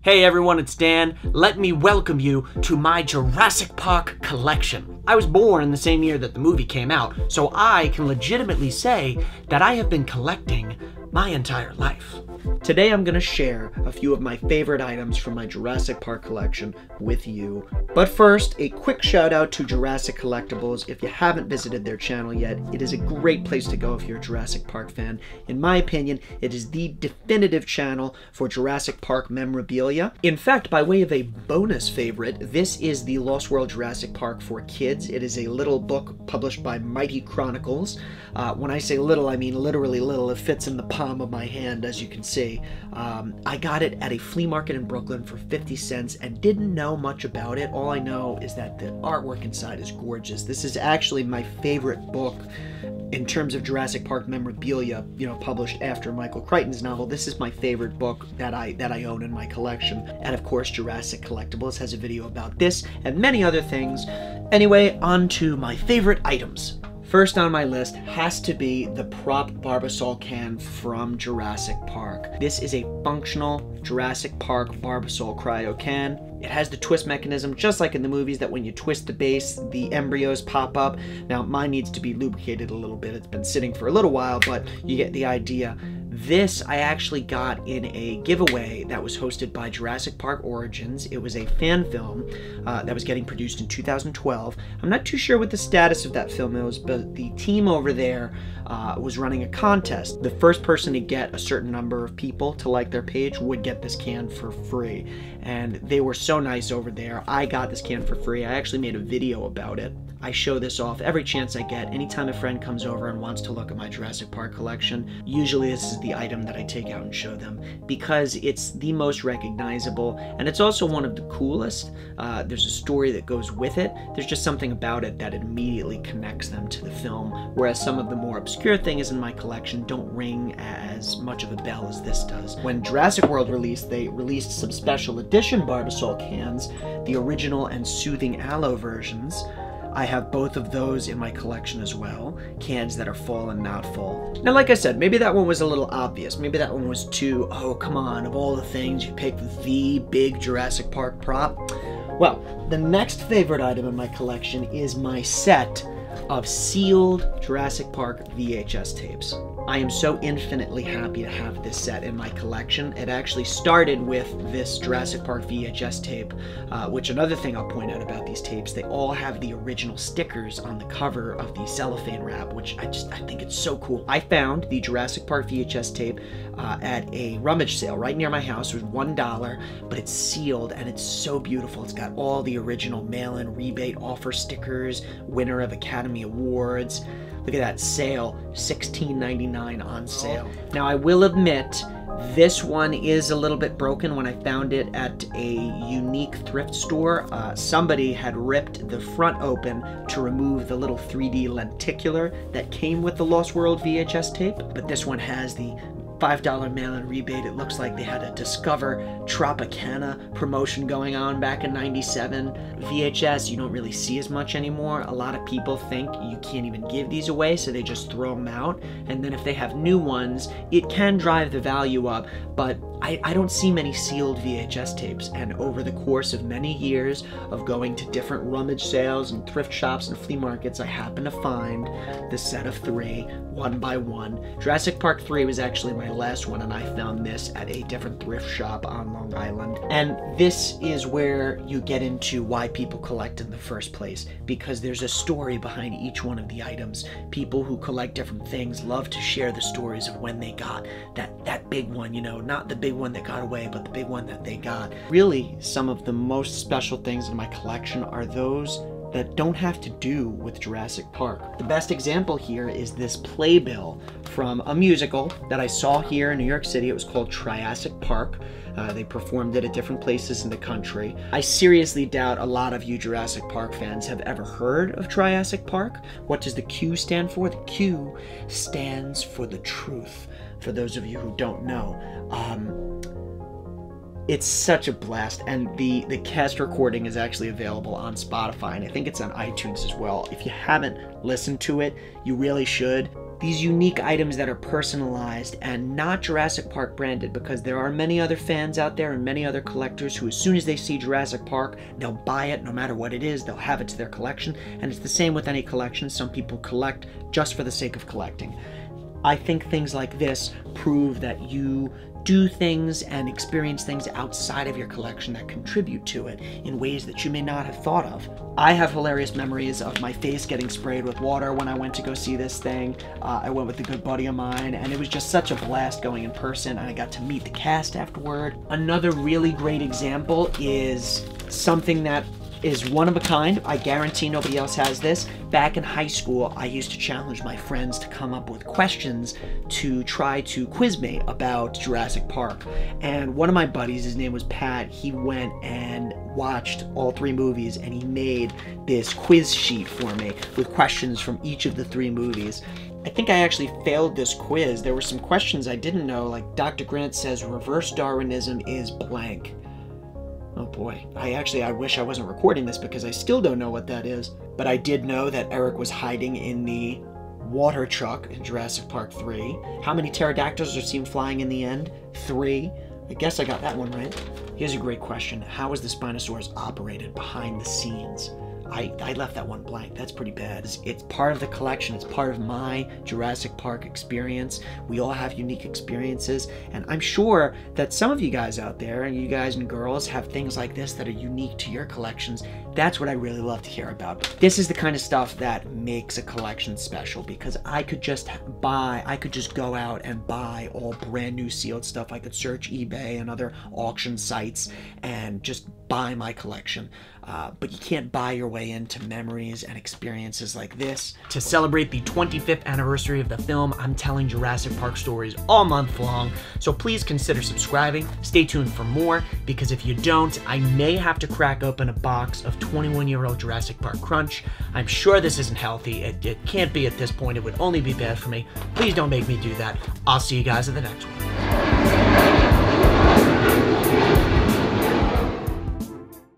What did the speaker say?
Hey everyone, it's Dan. Let me welcome you to my Jurassic Park collection. I was born the same year that the movie came out, so I can legitimately say that I have been collecting my entire life. Today I'm going to share a few of my favorite items from my Jurassic Park collection with you. But first, a quick shout out to Jurassic Collectibles. If you haven't visited their channel yet, it is a great place to go if you're a Jurassic Park fan. In my opinion, it is the definitive channel for Jurassic Park memorabilia. In fact, by way of a bonus favorite, this is the Lost World Jurassic Park for kids. It is a little book published by Mighty Chronicles. When I say little, I mean literally little. It fits in the palm of my hand, as you can see. I got it at a flea market in Brooklyn for 50 cents and didn't know much about it. All I know is that the artwork inside is gorgeous. This is actually my favorite book in terms of Jurassic Park memorabilia, published after Michael Crichton's novel. This is my favorite book that I own in my collection. And of course, Jurassic Collectibles has a video about this and many other things. Anyway, on to my favorite items. First on my list has to be the prop Barbasol can from Jurassic Park. This is a functional Jurassic Park Barbasol Cryo Can. It has the twist mechanism, just like in the movies, that when you twist the base, the embryos pop up. Now, mine needs to be lubricated a little bit. It's been sitting for a little while, but you get the idea. This I actually got in a giveaway that was hosted by Jurassic Park Origins. It was a fan film that was getting produced in 2012. I'm not too sure what the status of that film is, but the team over there was running a contest. The first person to get a certain number of people to like their page would get this can for free. And they were so nice over there. I got this can for free. I actually made a video about it. I show this off every chance I get. Anytime a friend comes over and wants to look at my Jurassic Park collection, usually this is the item that I take out and show them because it's the most recognizable and it's also one of the coolest. There's a story that goes with it. There's just something about it that immediately connects them to the film, whereas some of the more obscure things in my collection don't ring as much of a bell as this does. When Jurassic World released, they released some special edition Barbasol cans, the original and soothing aloe versions. I have both of those in my collection as well. Cans that are full and not full. Now, like I said, maybe that one was a little obvious. Maybe that one was too, oh, come on, of all the things, you picked the big Jurassic Park prop. Well, the next favorite item in my collection is my set of sealed Jurassic Park VHS tapes. I am so infinitely happy to have this set in my collection. It actually started with this Jurassic Park VHS tape, which another thing I'll point out about these tapes, they all have the original stickers on the cover of the cellophane wrap, which I think it's so cool. I found the Jurassic Park VHS tape at a rummage sale right near my house. It was $1, but it's sealed and it's so beautiful. It's got all the original mail-in rebate offer stickers, winner of Academy Awards. Look at that sale, $16.99 on sale. Now I will admit, this one is a little bit broken. When I found it at a unique thrift store, somebody had ripped the front open to remove the little 3D lenticular that came with the Lost World VHS tape, but this one has the $5 mail-in rebate. It looks like they had a Discover Tropicana promotion going on back in '97. VHS, you don't really see as much anymore. A lot of people think you can't even give these away, so they just throw them out. And then if they have new ones, it can drive the value up, but I don't see many sealed VHS tapes. And over the course of many years of going to different rummage sales and thrift shops and flea markets, I happened to find the set of 3, one by one. Jurassic Park 3 was actually my last one, and I found this at a different thrift shop on Long Island. And this is where you get into why people collect in the first place, because there's a story behind each one of the items. People who collect different things love to share the stories of when they got that big one, not the big one that got away, but the big one that they got. Really, some of the most special things in my collection are those that don't have to do with Jurassic Park. The best example here is this Playbill from a musical that I saw here in New York City. It was called Triassic Park. They performed it at different places in the country. I seriously doubt a lot of you Jurassic Park fans have ever heard of Triassic Park. What does the Q stand for? The Q stands for the truth, for those of you who don't know. It's such a blast, and the cast recording is actually available on Spotify, and I think it's on iTunes as well. If you haven't listened to it, you really should. these unique items that are personalized and not Jurassic Park branded, because there are many other fans out there and many other collectors who, as soon as they see Jurassic Park, they'll buy it no matter what it is. They'll have it to their collection, and it's the same with any collection. Some people collect just for the sake of collecting. I think things like this prove that you do things and experience things outside of your collection that contribute to it in ways that you may not have thought of. I have hilarious memories of my face getting sprayed with water when I went to go see this thing. I went with a good buddy of mine, and it was just such a blast going in person, and I got to meet the cast afterward. Another really great example is something that is one of a kind. I guarantee nobody else has this. Back in high school, I used to challenge my friends to come up with questions to try to quiz me about Jurassic Park. And one of my buddies, his name was Pat, he went and watched all 3 movies, and he made this quiz sheet for me with questions from each of the 3 movies. I think I actually failed this quiz. There were some questions I didn't know, like Dr. Grant says reverse Darwinism is blank. Oh boy, I wish I wasn't recording this because I still don't know what that is. But I did know that Eric was hiding in the water truck in Jurassic Park 3. How many pterodactyls are seen flying in the end? 3. I guess I got that one right. Here's a great question. How is the Spinosaurus operated behind the scenes? I left that one blank. That's pretty bad. It's part of the collection. It's part of my Jurassic Park experience. We all have unique experiences, and I'm sure that some of you guys out there, and you guys and girls, have things like this that are unique to your collections. That's what I really love to hear about. This is the kind of stuff that makes a collection special, because I could just go out and buy all brand new sealed stuff. I could search eBay and other auction sites and just buy my collection. But you can't buy your way into memories and experiences like this. To celebrate the 25th anniversary of the film, I'm telling Jurassic Park stories all month long, so please consider subscribing. Stay tuned for more, because if you don't, I may have to crack open a box of 21-year-old Jurassic Park Crunch. I'm sure this isn't healthy. It can't be at this point. It would only be bad for me. Please don't make me do that. I'll see you guys in the next one.